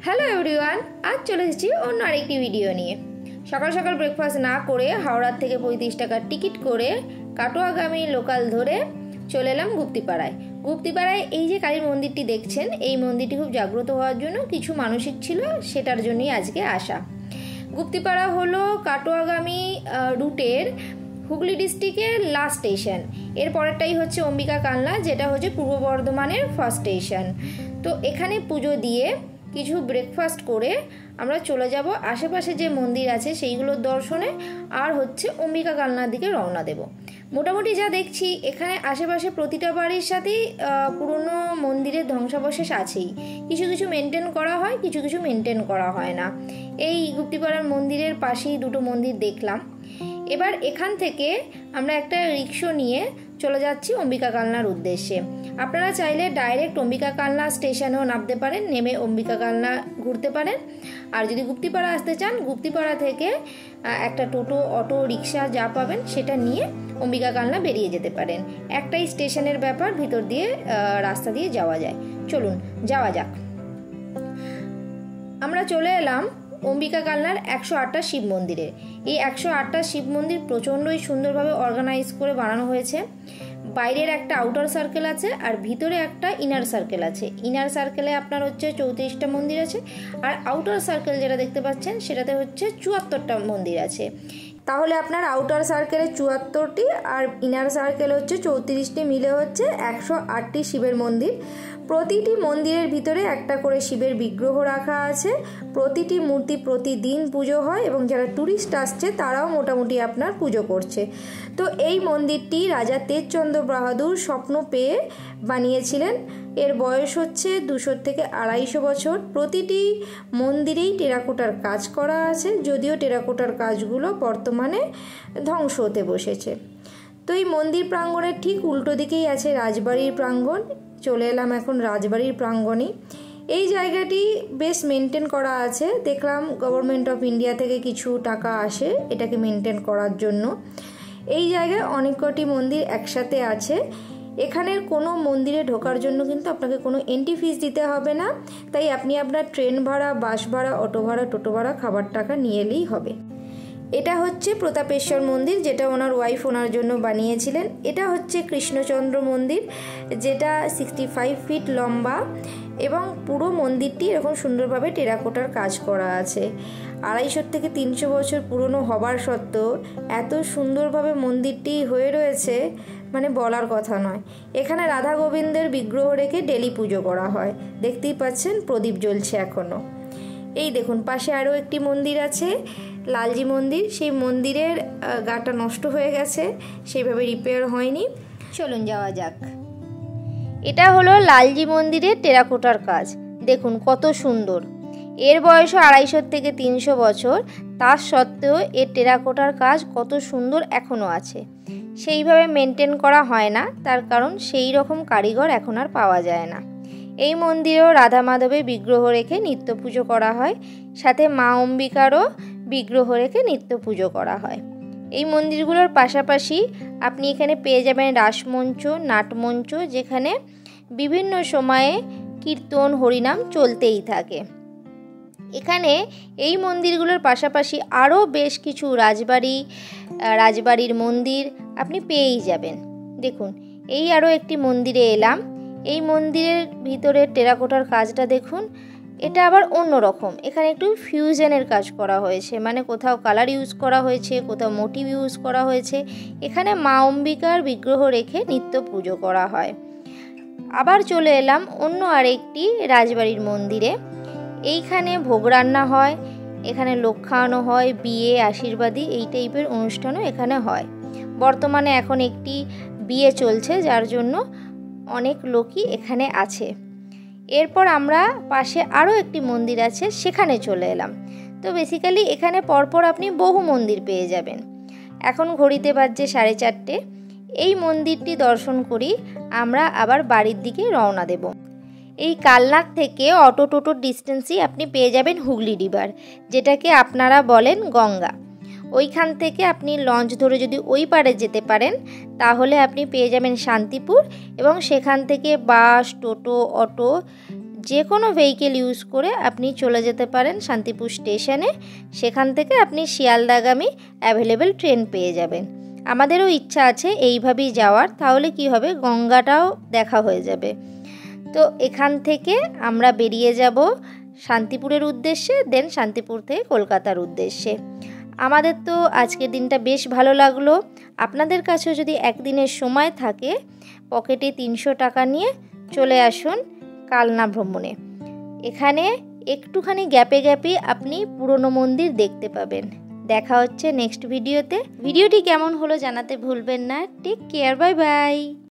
Hello everyone, আজ চলে এসেছি অন্য আরেকটি ভিডিও নিয়ে। সকাল সকাল ব্রেকফাস্ট না করে হাওড়ার থেকে 35 টাকার টিকিট করে কাটোয়াগামী লোকাল ধরে চলে এলাম গুপ্তিপাড়ায়। গুপ্তিপাড়ায় এই যে কালীর মন্দিরটি দেখছেন, এই মন্দিরটি খুব জাগ্রত হওয়ার জন্য কিছু মানসিক ছিল, সেটার জন্যই আজকে আসা। গুপ্তিপাড়া হলো কাটোয়াগামী রুটের হুগলি ডিস্ট্রিক্টের লাস্ট স্টেশন। এর পরেরটাই হচ্ছে অম্বিকা কালনা, যেটা হচ্ছে পূর্ব বর্ধমানের ফার্স্ট স্টেশন। তো এখানে পুজো দিয়ে কিছু ব্রেকফাস্ট করে আমরা চলে যাব আশেপাশে যে মন্দির আছে সেইগুলোর দর্শনে, আর হচ্ছে অম্বিকা কালনার দিকে রওনা দেব। মোটামুটি যা দেখছি এখানে আশেপাশে প্রতিটা বাড়ির সাথেই পুরনো মন্দিরের ধ্বংসাবশেষ আছেই। কিছু কিছু মেনটেন করা হয়, কিছু কিছু মেনটেন করা হয় না। এই গুপ্তিপাড়ার মন্দিরের পাশেই দুটো মন্দির দেখলাম। এবার এখান থেকে আমরা একটা রিক্সা নিয়ে চলে যাচ্ছি অম্বিকা কালনার উদ্দেশ্যে। আপনারা চাইলে ডাইরেক্ট অম্বিকা কালনা স্টেশনেও নামতে পারেন, নেমে অম্বিকা কালনা ঘুরতে পারেন। আর যদি গুপ্তিপাড়া আসতে চান, গুপ্তিপাড়া থেকে একটা টোটো, অটো, রিক্সা যা পাবেন সেটা নিয়ে অম্বিকা কালনা বেরিয়ে যেতে পারেন। একটাই স্টেশনের ব্যাপার, ভিতর দিয়ে রাস্তা দিয়ে যাওয়া যায়। চলুন যাওয়া যাক। আমরা চলে এলাম অম্বিকা কালনার 108টা শিব মন্দিরে। এই 108টা শিব মন্দির প্রচণ্ডই সুন্দরভাবে অর্গানাইজ করে বানানো হয়েছে। বাইরের একটা আউটার সার্কেল আছে আর ভিতরে একটা ইনার সার্কেল আছে। ইনার সার্কেলে আপনার হচ্ছে 34টা মন্দির আছে, আর আউটার সার্কেল যেটা দেখতে পাচ্ছেন সেটাতে হচ্ছে 74টা মন্দির আছে। তাহলে আপনার আউটার সার্কেলে 74টি আর ইনার সার্কেল হচ্ছে 34টি, মিলে হচ্ছে 108টি শিবের মন্দির। প্রতিটি মন্দিরের ভিতরে একটা করে শিবের বিগ্রহ রাখা আছে। প্রতিটি মূর্তি প্রতিদিন পুজো হয় এবং যারা ট্যুরিস্ট আসছে তারাও মোটামুটি আপনার পুজো করছে। তো এই মন্দিরটি রাজা তেজচন্দ্র বাহাদুর স্বপ্ন পেয়ে বানিয়েছিলেন। এর বয়স হচ্ছে 200 থেকে 250 বছর। প্রতিটি মন্দিরেই টেরাকোটার কাজ করা আছে, যদিও টেরাকোটার কাজগুলো বর্তমানে ধ্বংস হতে বসেছে। তো এই মন্দির প্রাঙ্গণের ঠিক উল্টো দিকেই আছে রাজবাড়ির প্রাঙ্গণ। চলে এলাম এখন রাজবাড়ির প্রাঙ্গণে। এই জায়গাটি বেশ মেনটেন করা আছে। দেখলাম গভর্নমেন্ট অফ ইন্ডিয়া থেকে কিছু টাকা আসে এটাকে মেনটেন করার জন্য। এই জায়গায় অনেক কটি মন্দির একসাথে আছে। এখানের কোনো মন্দিরে ঢোকার জন্য কিন্তু আপনাকে কোনো এন্ট্রি ফিস দিতে হবে না, তাই আপনি আপনার ট্রেন ভাড়া, বাস ভাড়া, অটো ভাড়া, টোটো ভাড়া, খাবার টাকা নিয়ে এলেই হবে। এটা হচ্ছে প্রতাপেশ্বর মন্দির, যেটা ওনার ওয়াইফ ওনার জন্য বানিয়েছিলেন। এটা হচ্ছে কৃষ্ণচন্দ্র মন্দির, যেটা 65 ফিট লম্বা এবং পুরো মন্দিরটি এরকম সুন্দরভাবে টেরাকোটার কাজ করা আছে। 250 থেকে 300 বছর পুরনো হবার সত্ত্বেও এত সুন্দরভাবে মন্দিরটি হয়ে রয়েছে, মানে বলার কথা নয়। এখানে রাধা গোবিন্দের বিগ্রহ রেখে ডেলি পুজো করা হয়। দেখতেই পাচ্ছেন প্রদীপ জ্বলছে এখনও। এই দেখুন পাশে আরও একটি মন্দির আছে, লালজি মন্দির। সেই মন্দিরের গাটা নষ্ট হয়ে গেছে, সেইভাবে রিপেয়ার হয়নি। চলুন যাওয়া যাক। এটা হলো লালজি মন্দিরের টেরাকোটার কাজ। দেখুন কত সুন্দর। এর বয়সও 250 থেকে 300 বছর, তার সত্ত্বেও এর টেরাকোটার কাজ কত সুন্দর এখনও আছে। সেইভাবে মেনটেন করা হয় না, তার কারণ সেই রকম কারিগর এখন আর পাওয়া যায় না। এই মন্দিরেও রাধা মাধবের বিগ্রহ রেখে নিত্য পুজো করা হয়, সাথে মা অম্বিকারও বিগ্রহ রেখে নিত্য পুজো করা হয়। এই মন্দিরগুলোর পাশাপাশি আপনি এখানে পেয়ে যাবেন রাসমঞ্চ, নাটমঞ্চ, যেখানে বিভিন্ন সময়ে কীর্তন, হরিনাম চলতেই থাকে। এখানে এই মন্দিরগুলোর পাশাপাশি আরও বেশ কিছু রাজবাড়ির মন্দির আপনি পেয়েই যাবেন। দেখুন এই আরও একটি মন্দিরে এলাম। এই মন্দিরের ভিতরে টেরাকোটার কাজটা দেখুন, এটা আবার অন্য রকম। এখানে একটু ফিউশনের কাজ করা হয়েছে, মানে কোথাও কালার ইউজ করা হয়েছে, কোথাও মোটিভ ইউজ করা হয়েছে। এখানে মা অম্বিকার বিগ্রহ রেখে নিত্য পুজো করা হয়। আবার চলে এলাম অন্য আরেকটি রাজবাড়ির মন্দিরে। এইখানে ভোগ রান্না হয়, এখানে লোক খাওয়ানো হয়, বিয়ে, আশীর্বাদী এই টাইপের অনুষ্ঠানও এখানে হয়। বর্তমানে এখন একটি বিয়ে চলছে, যার জন্য অনেক লোকই এখানে আছে। এরপর আমরা পাশে আরও একটি মন্দির আছে, সেখানে চলে এলাম। তো বেসিক্যালি এখানে পরপর আপনি বহু মন্দির পেয়ে যাবেন। এখন ঘড়িতে বাজছে 4:30। এই মন্দিরটি দর্শন করি আমরা আবার বাড়ির দিকে রওনা দেব। এই কালনার থেকে অটো টোটোর ডিস্টেন্সই আপনি পেয়ে যাবেন হুগলি রিভার, যেটাকে আপনারা বলেন গঙ্গা। ওইখান থেকে আপনি লঞ্চ ধরে যদি ওই পারে যেতে পারেন, তাহলে আপনি পেয়ে যাবেন শান্তিপুর, এবং সেখান থেকে বাস, টোটো, অটো যে কোনো ভেহিকেল ইউজ করে আপনি চলে যেতে পারেন শান্তিপুর স্টেশনে। সেখান থেকে আপনি শিয়ালদাগামী অ্যাভেলেবেল ট্রেন পেয়ে যাবেন। আমাদেরও ইচ্ছা আছে এইভাবেই যাওয়ার, তাহলে কি হবে, গঙ্গাটাও দেখা হয়ে যাবে। তো এখান থেকে আমরা বেরিয়ে যাব শান্তিপুরের উদ্দেশ্যে, দেন শান্তিপুর থেকে কলকাতার উদ্দেশ্যে। আমাদের তো আজকের দিনটা বেশ ভালো লাগলো। আপনাদের কাছেও যদি একদিনের সময় থাকে, পকেটে 300 টাকা নিয়ে চলে আসুন কালনা ভ্রমণে। এখানে একটুখানি গ্যাপে গ্যাপে আপনি পুরনো মন্দির দেখতে পাবেন। দেখা হচ্ছে নেক্সট ভিডিওতে। ভিডিওটি কেমন হলো জানাতে ভুলবেন না। Take care, bye by.